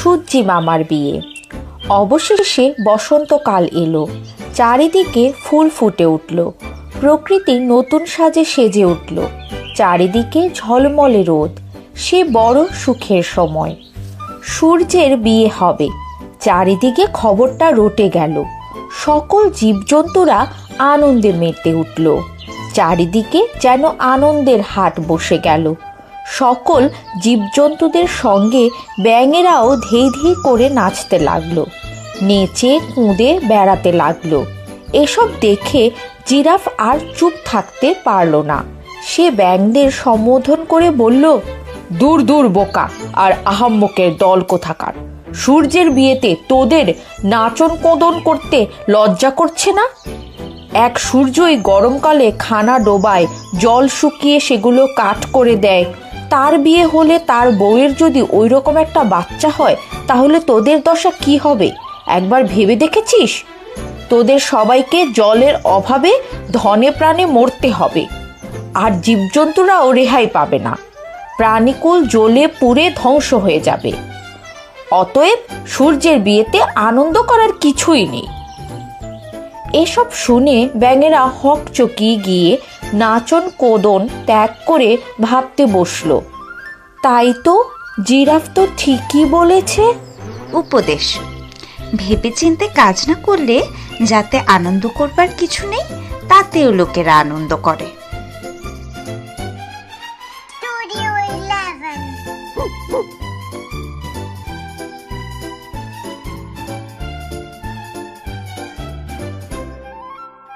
সূর্যি মামার বিয়ে। অবশেষে বসন্তকাল এলো, চারিদিকে ফুল ফুটে উঠল, প্রকৃতি নতুন সাজে সেজে উঠল, চারিদিকে ঝলমলে রোদ। সে বড় সুখের সময়। সূর্যের বিয়ে হবে, চারিদিকে খবরটা রটে গেল। সকল জীবজন্তুরা আনন্দে মেতে উঠল, চারিদিকে যেন আনন্দের হাট বসে গেল। সকল জীবজন্তুদের সঙ্গে ব্যাঙেরাও ধেই ধেই করে নাচতে লাগলো, নেচে কুঁদে বেড়াতে লাগলো। এসব দেখে জিরাফ আর চুপ থাকতে পারল না। সে ব্যাঙদের সম্বোধন করে বলল, দূর দূর বোকা আর আহাম্মকের দল কোথাকার! সূর্যের বিয়েতে তোদের নাচন কোদন করতে লজ্জা করছে না? এক সূর্যই গরমকালে খানা ডোবায়, জল শুকিয়ে সেগুলো কাঠ করে দেয়। তার বিয়ে হলে তার বউয়ের যদি ওই রকম একটা বাচ্চা হয়, তাহলে তোদের দশা কি হবে একবার ভেবে দেখেছিস? তোদের সবাইকে জলের অভাবে ধনে প্রাণে মরতে হবে, আর জীবজন্তুরাও রেহাই পাবে না। প্রাণীকুল জ্বলে পুড়ে ধ্বংস হয়ে যাবে। অতএব সূর্যের বিয়েতে আনন্দ করার কিছুই নেই। এসব শুনে ব্যাঙেরা হকচকিয়ে গিয়ে নাচন কোদন ত্যাগ করে ভাবতে বসল, তাই তো, জিরাফ তো ঠিকই বলেছে। উপদেশ: ভেবেচিন্তে কাজ না করলে যাতে আনন্দ করবার কিছু নেই, তাতেও লোকেরা আনন্দ করে।